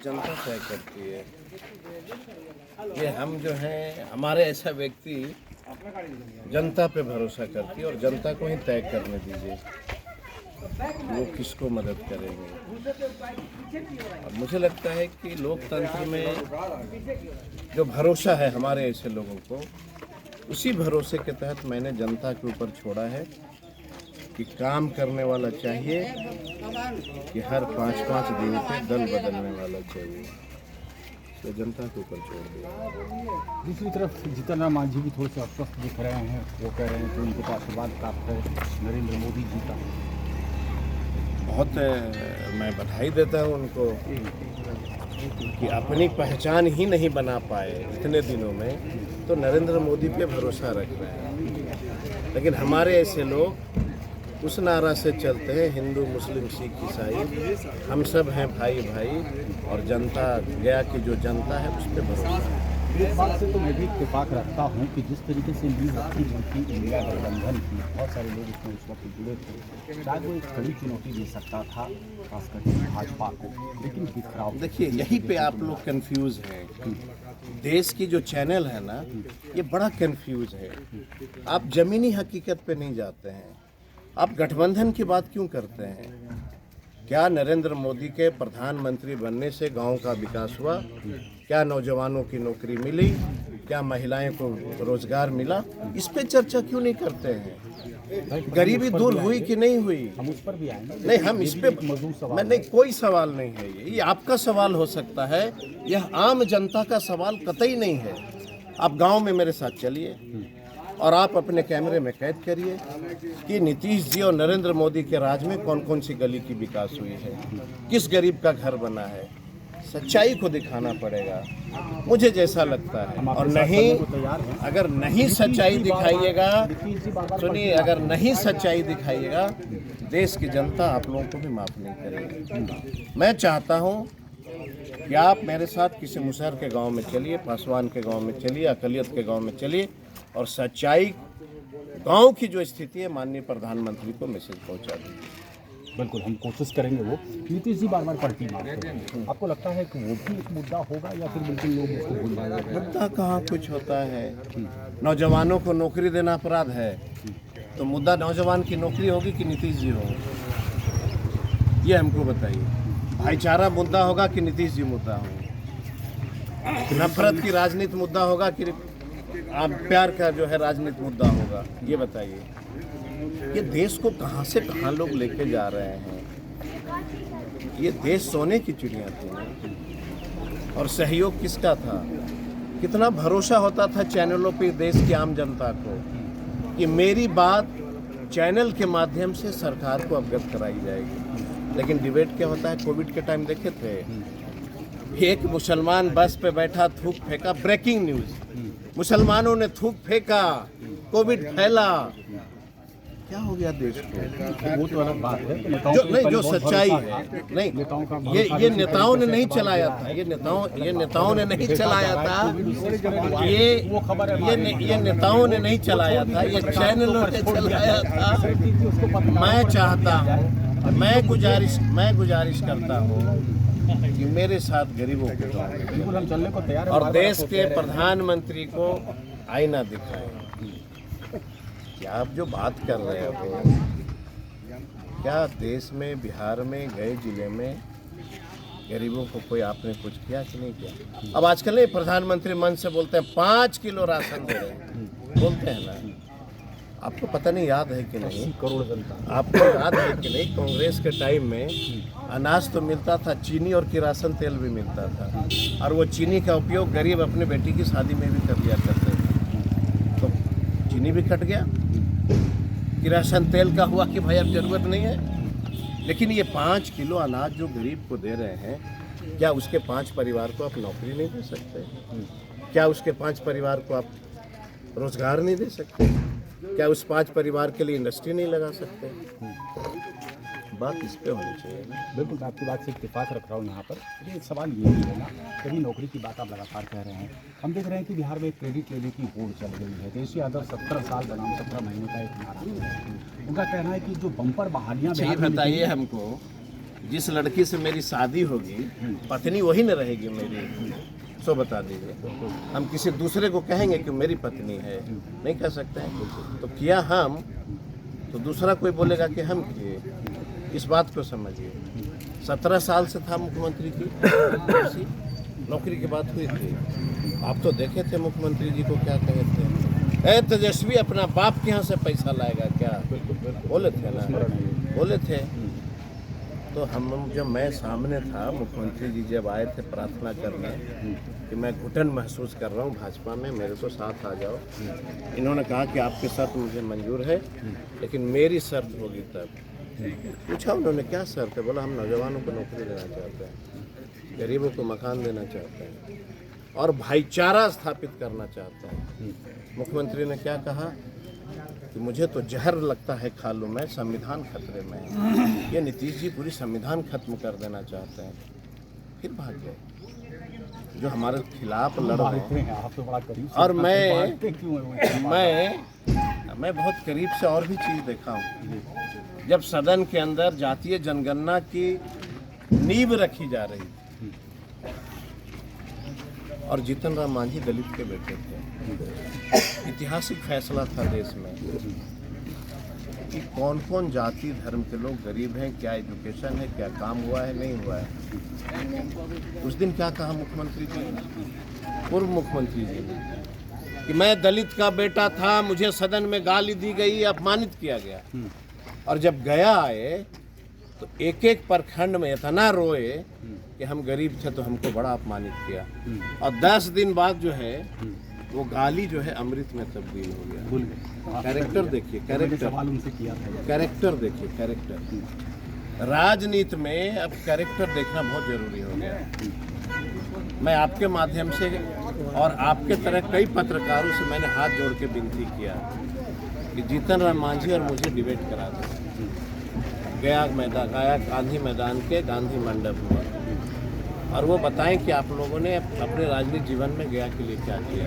जनता तय करती है। ये हम जो हैं, हमारे ऐसा व्यक्ति जनता पे भरोसा करती है और जनता को ही तय करने दीजिए वो किसको मदद करेंगे। और मुझे लगता है कि लोकतंत्र में जो भरोसा है हमारे ऐसे लोगों को, उसी भरोसे के तहत मैंने जनता के ऊपर छोड़ा है कि काम करने वाला चाहिए कि हर 5-5 दिन पे दल बदलने वाला चाहिए, तो जनता के ऊपर छोड़ दिया। दूसरी तरफ जीतन राम मांझी भी थोड़े से अस्वस्थ दिख रहे हैं। वो कह रहे हैं कि उनको आशीर्वाद प्राप्त है नरेंद्र मोदी जी का। बहुत मैं बधाई देता हूँ उनको कि अपनी पहचान ही नहीं बना पाए इतने दिनों में, तो नरेंद्र मोदी पे भरोसा रख रहे हैं। लेकिन हमारे ऐसे लोग उस नारा से चलते हैं, हिंदू मुस्लिम सिख ईसाई हम सब हैं भाई भाई, और जनता गया की जो जनता है उस पर भरोसा है। इस बात से तो मैं भी इत्तेफाक रखता हूँ कि जिस तरीके से लीग अच्छी की इंडिया गठबंधन की बहुत सारे लोग इसमें उस वक्त जुड़े थे, शायद वो एक कड़ी चुनौती दे सकता था खासकर भाजपा को, लेकिन बिखराव। देखिए, यहीं पे आप लोग कंफ्यूज हैं। देश की जो चैनल है ना, ये बड़ा कंफ्यूज है। आप जमीनी हकीकत पे नहीं जाते हैं। आप गठबंधन की बात क्यों करते हैं? क्या नरेंद्र मोदी के प्रधानमंत्री बनने से गांव का विकास हुआ? क्या नौजवानों की नौकरी मिली? क्या महिलाएं को रोजगार मिला? इस पे चर्चा क्यों नहीं करते हैं? गरीबी दूर हुई कि नहीं हुई? हम उस पर भी आएंगे। नहीं, हम इस पे मैं नहीं, कोई सवाल नहीं है। ये आपका सवाल हो सकता है, यह आम जनता का सवाल कतई नहीं है। आप गांव में मेरे साथ चलिए और आप अपने कैमरे में कैद करिए कि नीतीश जी और नरेंद्र मोदी के राज में कौन कौन सी गली की विकास हुई है, किस गरीब का घर बना है। सच्चाई को दिखाना पड़ेगा, मुझे जैसा लगता है। और नहीं, अगर नहीं सच्चाई दिखाइएगा, सुनिए, अगर नहीं सच्चाई दिखाइएगा, देश की जनता आप लोगों को भी माफ़ नहीं करेगी। मैं चाहता हूँ कि आप मेरे साथ किसी मुसहर के गांव में चलिए, पासवान के गांव में चलिए, अकलियत के गांव में चलिए और सच्चाई, गांव की जो स्थिति है, माननीय प्रधानमंत्री को मैसेज पहुंचा दीजिए। बिल्कुल, हम कोशिश करेंगे। वो नीतीश जी बार बार पलटी मारते हैं, आपको लगता है कि वो भी एक मुद्दा होगा या फिर बिल्कुल लोग उसको भूल जाएंगे? मुद्दा कहाँ कुछ होता है। नौजवानों को नौकरी देना अपराध है, तो मुद्दा नौजवान की नौकरी होगी कि नीतीश जी होंगे, ये हमको बताइए। भाईचारा मुद्दा होगा कि नीतीश जी मुद्दा होंगे? नफरत की राजनीति मुद्दा होगा कि आप प्यार का जो है राजनीति मुद्दा होगा? ये बताइए। ये देश को कहाँ से कहाँ लोग लेके जा रहे हैं। ये देश सोने की चिड़िया थी और सहयोग किसका था? कितना भरोसा होता था चैनलों पे देश की आम जनता को कि मेरी बात चैनल के माध्यम से सरकार को अवगत कराई जाएगी। लेकिन डिबेट क्या होता है? कोविड के टाइम देखे थे, एक मुसलमान बस पे बैठा, थूक फेंका, ब्रेकिंग न्यूज, मुसलमानों ने थूक फेंका, कोविड फैला। क्या हो गया देश को? वो तो अलग बात है, जो सच्चाई है, नहीं, ये नेताओं ने नहीं चलाया था, ये नेताओं ने नहीं चलाया था, ये नेताओं ने नहीं चलाया था, ये चैनलों ने चलाया था। मैं चाहता हूँ, मैं गुजारिश करता हूँ कि मेरे साथ गरीबों को और देश के प्रधानमंत्री को आईना दिखाएं कि आप जो बात कर रहे हो, क्या देश में, बिहार में, गए जिले में गरीबों को कोई आपने कुछ किया कि नहीं किया? अब आजकल नहीं, प्रधानमंत्री मन से बोलते हैं 5 किलो राशन दे रहे हैं, बोलते हैं ना। आपको पता नहीं, याद है कि नहीं, करोड़ जनता, आपको याद है कि नहीं, कांग्रेस के टाइम में अनाज तो मिलता था, चीनी और किरासन तेल भी मिलता था, और वो चीनी का उपयोग गरीब अपने बेटी की शादी में भी कर लिया करते थे। तो चीनी भी कट गया, किरासन तेल का हुआ कि भाई अब जरूरत नहीं है। लेकिन ये 5 किलो अनाज जो गरीब को दे रहे हैं, क्या उसके 5 परिवार को आप नौकरी नहीं दे सकते? क्या उसके 5 परिवार को आप रोजगार नहीं दे सकते? क्या उस 5 परिवार के लिए इंडस्ट्री नहीं लगा सकते? बात इस पे होनी चाहिए ना। बिल्कुल, आपकी बात से इत्तेफाक रख रहा हूँ यहाँ पर। लेकिन एक सवाल ये भी है ना, कभी नौकरी की बात आप लगातार कह रहे हैं, हम देख रहे हैं कि बिहार में क्रेडिट लेने की होड़ चल गई है। देशी आदर 17 साल बनाम 17 महीने का एक नारा है। उनका कहना है कि जो बम्पर बहालियाँ बताइए हमको जिस लड़की से मेरी शादी होगी पत्नी वही न रहेगी मेरी, सो बता दीजिए। हम किसी दूसरे को कहेंगे कि मेरी पत्नी है, नहीं कह सकते हैं। तो किया हम तो दूसरा कोई बोलेगा कि हम किए। इस बात को समझिए। 17 साल से था मुख्यमंत्री की कुर्सी, नौकरी की बात हुई थी। आप तो देखे थे मुख्यमंत्री जी को क्या कहे थे, ए तेजस्वी अपना बाप के यहाँ से पैसा लाएगा क्या, बोले थे ना, बोले थे। तो हम जब मैं सामने था, मुख्यमंत्री जी जब आए थे प्रार्थना करने कि मैं घुटन महसूस कर रहा हूँ भाजपा में, मेरे को साथ आ जाओ। इन्होंने कहा कि आपके साथ मुझे मंजूर है, लेकिन मेरी शर्त होगी तब। पूछा उन्होंने क्या शर्त है, बोला हम नौजवानों को नौकरी देना चाहते हैं, गरीबों को मकान देना चाहते हैं और भाईचारा स्थापित करना चाहते हैं। मुख्यमंत्री ने क्या कहा कि मुझे तो जहर लगता है खा लूँ मैं, संविधान खतरे में है। ये नीतीश जी पूरी संविधान खत्म कर देना चाहते हैं। फिर भाग गए जो हमारे खिलाफ लड़ रहे हैं। आप तो बड़ा करीब से और मैं मैं बहुत करीब से और भी चीज़ देखा हूँ। जब सदन के अंदर जातीय जनगणना की नींव रखी जा रही थी और जीतन राम मांझी दलित के बेटे थे, ऐतिहासिक फैसला था देश में कि कौन कौन जाति धर्म के लोग गरीब हैं, क्या एजुकेशन है, क्या काम हुआ है, नहीं हुआ है। उस दिन क्या कहा मुख्यमंत्री जी, पूर्व मुख्यमंत्री जी ने, कि मैं दलित का बेटा था, मुझे सदन में गाली दी गई, अपमानित किया गया। और जब गया आए तो एक एक प्रखंड में इतना रोए कि हम गरीब थे तो हमको बड़ा अपमानित किया। और 10 दिन बाद जो है वो गाली जो है अमृत में तब्दील हो गया। भूल गए। कैरेक्टर देखिए, कैरेक्टर, सवाल उनसे किया था। कैरेक्टर देखिए, कैरेक्टर। राजनीति में अब कैरेक्टर देखना बहुत जरूरी हो गया। मैं आपके माध्यम से और आपके तरह कई पत्रकारों से मैंने हाथ जोड़ के विनती किया कि जीतन राम मांझी और मुझे डिबेट करा दें गया गांधी मैदान के गांधी मंडप में, और वो बताएं कि आप लोगों ने अपने राजनीतिक जीवन में गया के लिए क्या किया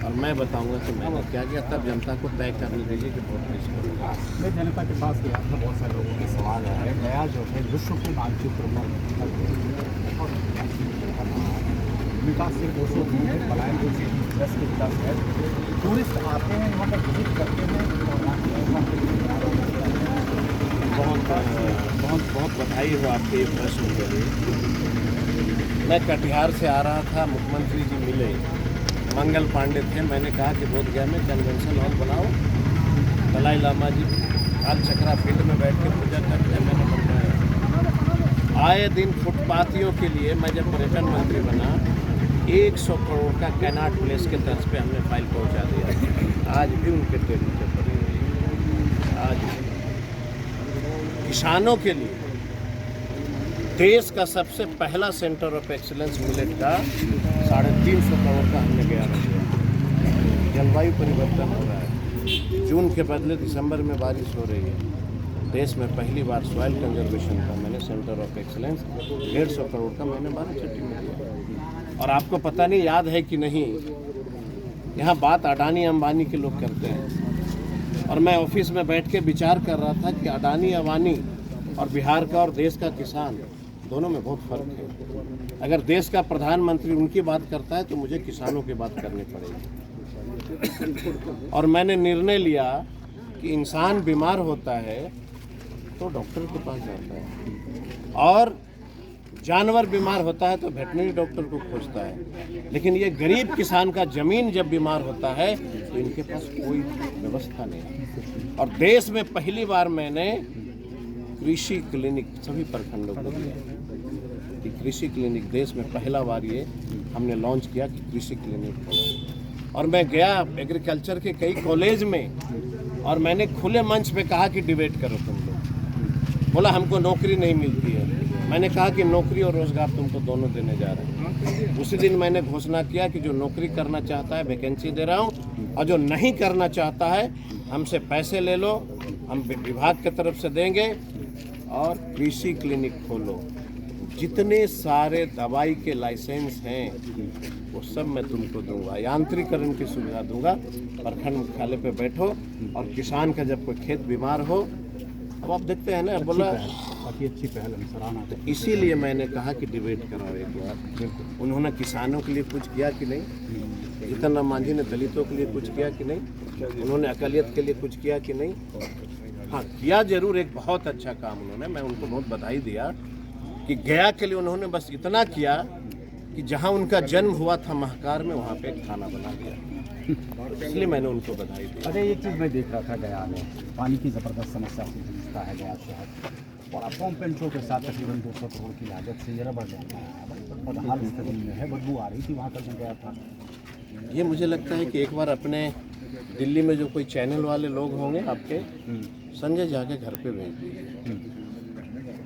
और मैं बताऊंगा कि मैंने क्या किया। तब जनता को तय करने दीजिए कि वोट किस करूँगा। मैं जनता के पास गया था, बहुत सारे लोगों के सवाल है। गया जो है विश्व के मानचित्र में विकास से 200 दूर है, पलायन को 10 के 10 है। टूरिस्ट आते हैं यहाँ पर विजिट करते हैं। बहुत बधाई हो आपके ये प्रश्न के लिए। मैं कटिहार से आ रहा था, मुख्यमंत्री जी मिले, मंगल पांडे थे। मैंने कहा कि बोधगया में कन्वेंशन हॉल बनाओ, दलाई लामा जी काल चक्रा फील्ड में बैठ के पूजा करते हैं, मैंने बनवाया। आए दिन फुटपाथियों के लिए मैं जब पर्यटन मंत्री बना 100 करोड़ का कैनाट प्लेस के तर्ज पे हमने फाइल पहुंचा दिया। आज भी उनके टेबल पे पड़ी हुई है। आज किसानों के लिए देश का सबसे पहला सेंटर ऑफ एक्सीलेंस मिलेट का 350 करोड़ का हमने गया रखा। जलवायु परिवर्तन हो रहा है, जून के बदले दिसंबर में बारिश हो रही है। देश में पहली बार सॉइल कंजर्वेशन का मैंने सेंटर ऑफ एक्सीलेंस 150 करोड़ का मैंने बाराचट्टी में दिया। और आपको पता नहीं याद है कि नहीं, यहाँ बात अडानी अंबानी के लोग करते हैं और मैं ऑफिस में बैठ के विचार कर रहा था कि अडानी अंबानी और बिहार का और देश का किसान दोनों में बहुत फर्क है। अगर देश का प्रधानमंत्री उनकी बात करता है तो मुझे किसानों की बात करनी पड़ेगी। और मैंने निर्णय लिया कि इंसान बीमार होता है तो डॉक्टर के पास जाता है और जानवर बीमार होता है तो वेटनरी डॉक्टर को खोजता है। लेकिन ये गरीब किसान का जमीन जब बीमार होता है तो इनके पास कोई व्यवस्था नहीं। और देश में पहली बार मैंने कृषि क्लिनिक सभी प्रखंडों को दिया कि कृषि क्लिनिक देश में पहला बार ये हमने लॉन्च किया कि कृषि क्लिनिक खोला। और मैं गया एग्रीकल्चर के कई कॉलेज में और मैंने खुले मंच पे कहा कि डिबेट करो तुम लोग। बोला हमको नौकरी नहीं मिलती है। मैंने कहा कि नौकरी और रोजगार तुमको दोनों देने जा रहे हैं। उसी दिन मैंने घोषणा किया कि जो नौकरी करना चाहता है वैकेंसी दे रहा हूँ और जो नहीं करना चाहता है हमसे पैसे ले लो, हम विभाग की तरफ से देंगे और कृषि क्लिनिक खोलो। जितने सारे दवाई के लाइसेंस हैं वो सब मैं तुमको दूंगा, यांत्रिकरण की सुविधा दूंगा। प्रखंड मुख्यालय पे बैठो और किसान का जब कोई खेत बीमार हो, अब आप देखते हैं ना, बोला काफ़ी अच्छी पहल है, सराहना है। इसीलिए मैंने कहा कि डिबेट कराओ एक बार। बिल्कुल। उन्होंने किसानों के लिए कुछ किया कि नहीं? जीतन राम मांझी ने दलितों के लिए कुछ किया कि नहीं? उन्होंने अकलियत के लिए कुछ किया कि नहीं? हाँ, किया जरूर, एक बहुत अच्छा काम उन्होंने, मैं उनको बहुत बधाई दिया कि गया के लिए उन्होंने बस इतना किया कि जहाँ उनका जन्म हुआ था महाकार में, वहाँ पे एक थाना बना दिया, इसलिए मैंने उनको बधाई दी। अरे एक चीज़ मैं देख रहा था गया में, पानी की ज़बरदस्त समस्या से जूझता है गया शहर, और अब पंप एंड शो के साथ तकरीबन 200 करोड़ की लागत से ये रबड़ डैम है, बदहाल स्थिति में है, बदबू आ रही थी वहाँ कल मैं गया था। ये मुझे लगता है कि एक बार अपने दिल्ली में जो कोई चैनल वाले लोग होंगे आपके, संजय जाके घर पे भेज दीजिए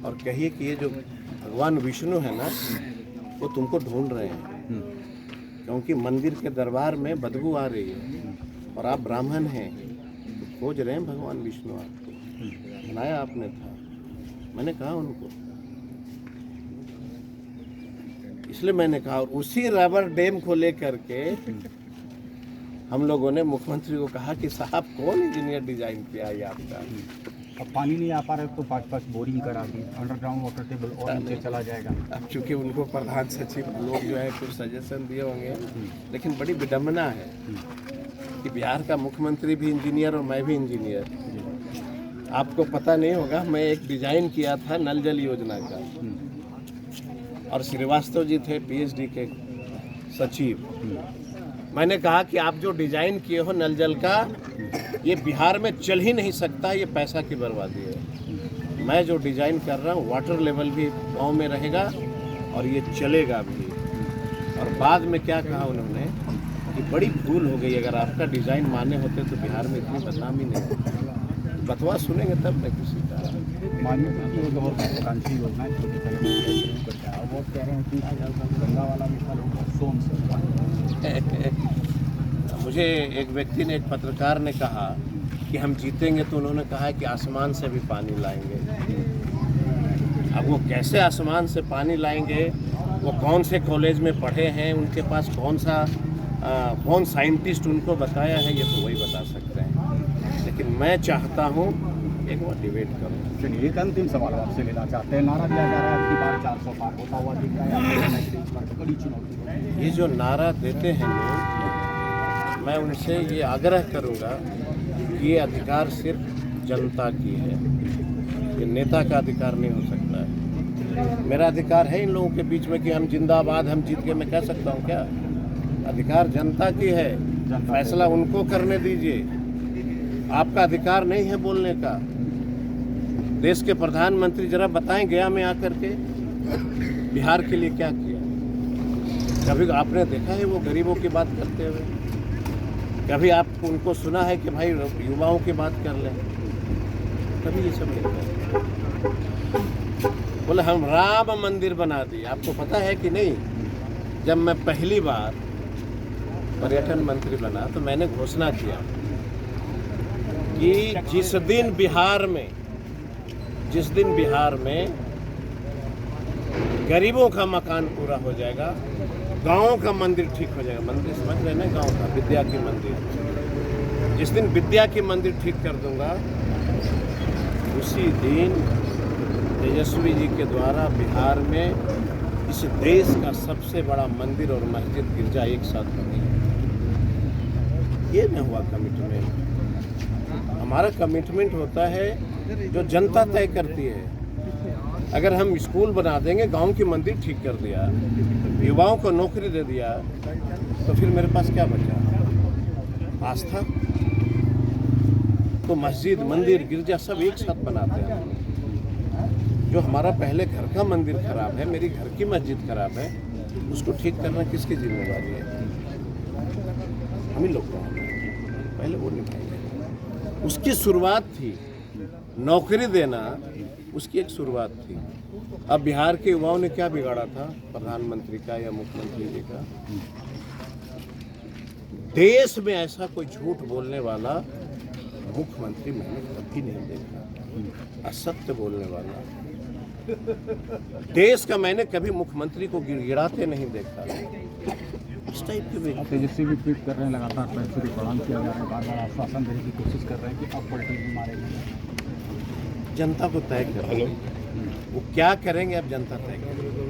और कहिए कि ये जो भगवान विष्णु है ना, वो तुमको ढूंढ रहे हैं, क्योंकि मंदिर के दरबार में बदबू आ रही है और आप ब्राह्मण हैं, तो खोज रहे हैं भगवान विष्णु आपको, बनाया आपने था। मैंने कहा उनको, इसलिए मैंने कहा, और उसी रबर डैम को लेकर के हम लोगों ने मुख्यमंत्री को कहा कि साहब कौन इंजीनियर डिजाइन किया है आपका? अब पानी नहीं आ पा रहा तो 5-5 बोरिंग करा दी, अंडरग्राउंड वाटर टेबल और नीचे चला जाएगा। अब चूंकि उनको प्रधान सचिव लोग जो है कुछ सजेशन दिए होंगे, लेकिन बड़ी विडम्बना है कि बिहार का मुख्यमंत्री भी इंजीनियर और मैं भी इंजीनियर। आपको पता नहीं होगा, मैं एक डिजाइन किया था नल जल योजना का, और श्रीवास्तव जी थे पीएचडी के सचिव। मैंने कहा कि आप जो डिजाइन किए हो नल जल का, ये बिहार में चल ही नहीं सकता, ये पैसा की बर्बादी है। मैं जो डिजाइन कर रहा हूँ, वाटर लेवल भी गाँव में रहेगा और ये चलेगा भी। और बाद में क्या कहा उन्होंने कि बड़ी भूल हो गई, अगर आपका डिजाइन माने होते तो बिहार में इतनी बदनामी नहीं होती। बतवा सुनेंगे तब न किसी का। माननीय की एक और महत्वाकांक्षी योजना है, छोटी वो कह रहे हैं कि गंगा वाला मिसाल सोन से मुझे एक व्यक्ति ने, एक पत्रकार ने कहा कि हम जीतेंगे, तो उन्होंने कहा कि आसमान से भी पानी लाएंगे। अब वो कैसे आसमान से पानी लाएंगे, वो कौन से कॉलेज में पढ़े हैं, उनके पास कौन साइंटिस्ट उनको बताया है, ये तो वही बता सकते हैं। लेकिन मैं चाहता हूँ एक मोटिवेट करूँ। चलिए एक अंतिम सवाल आपसे लेना चाहते हैं, नारा दिया जा रहा है आपकी बार 400 पार होता हुआ दिख रहा है, बड़ी चुनौती है। ये जो नारा देते हैं लोग, मैं उनसे ये आग्रह करूंगा कि ये अधिकार सिर्फ जनता की है, ये नेता का अधिकार नहीं हो सकता है। मेरा अधिकार है इन लोगों के बीच में कि हम जिंदाबाद, हम जीत के, मैं कह सकता हूँ क्या? अधिकार जनता की है, फैसला उनको करने दीजिए। आपका अधिकार नहीं है बोलने का। देश के प्रधानमंत्री जरा बताएं गया में आकर के बिहार के लिए क्या किया। कभी आपने देखा है वो गरीबों की बात करते हुए? कभी आप उनको सुना है कि भाई युवाओं की बात कर लें? कभी ये सब नहीं करते। बोले हम राम मंदिर बना दिए। आपको पता है कि नहीं, जब मैं पहली बार पर्यटन मंत्री बना तो मैंने घोषणा किया कि जिस दिन बिहार में गरीबों का मकान पूरा हो जाएगा, गाँव का मंदिर ठीक हो जाएगा। मंदिर समझ रहे ना, गाँव का विद्या की मंदिर। जिस दिन विद्या की मंदिर ठीक कर दूंगा, उसी दिन तेजस्वी जी के द्वारा बिहार में इस देश का सबसे बड़ा मंदिर और मस्जिद गिरजा एक साथ बनेगा। ये न हुआ कमिटमेंट। हमारा कमिटमेंट होता है जो जनता तय करती है। अगर हम स्कूल बना देंगे, गांव की मंदिर ठीक कर दिया, युवाओं को नौकरी दे दिया, तो फिर मेरे पास क्या बचा? आस्था। तो मस्जिद, मंदिर, गिरजा सब एक साथ बनाते हैं। जो हमारा पहले घर का मंदिर खराब है, मेरी घर की मस्जिद खराब है, उसको ठीक करना किसकी जिम्मेदारी है? हम ही लोग को पहले वो निभाएंगे। उसकी शुरुआत थी, नौकरी देना उसकी एक शुरुआत थी। अब बिहार के युवाओं ने क्या बिगाड़ा था प्रधानमंत्री का या मुख्यमंत्री जी का? देश में ऐसा कोई झूठ बोलने वाला मुख्यमंत्री मैंने कभी नहीं देखा, असत्य बोलने वाला देश का मैंने कभी मुख्यमंत्री को गिड़गिड़ाते नहीं देखा। इस टाइप के व्यक्ति तेजस्वी भी ट्वीट कर रहे हैं, लगातार पैसे प्रदान किया जा रहा है, बार बार आश्वासन देने की कोशिश कर रहे हैं कि अब पलटी भी मारेंगे। जनता को तय कर वो क्या करेंगे अब जनता तय करेगी।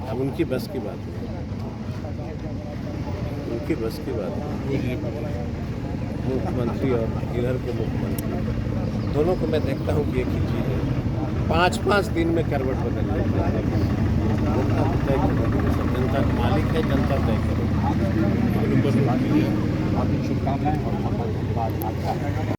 अब उनकी बस की बात है, उनकी बस की बात है। मुख्यमंत्री और इधर के मुख्यमंत्री दोनों को मैं देखता हूँ कि एक ही चीज़ है, 5-5 दिन में करवट बदल लेते हैं। जनता तय करेगी, जनता का मालिक है, जनता तय करेगी। आपकी शुभकामनाएं और बहुत बहुत धन्यवाद आपका।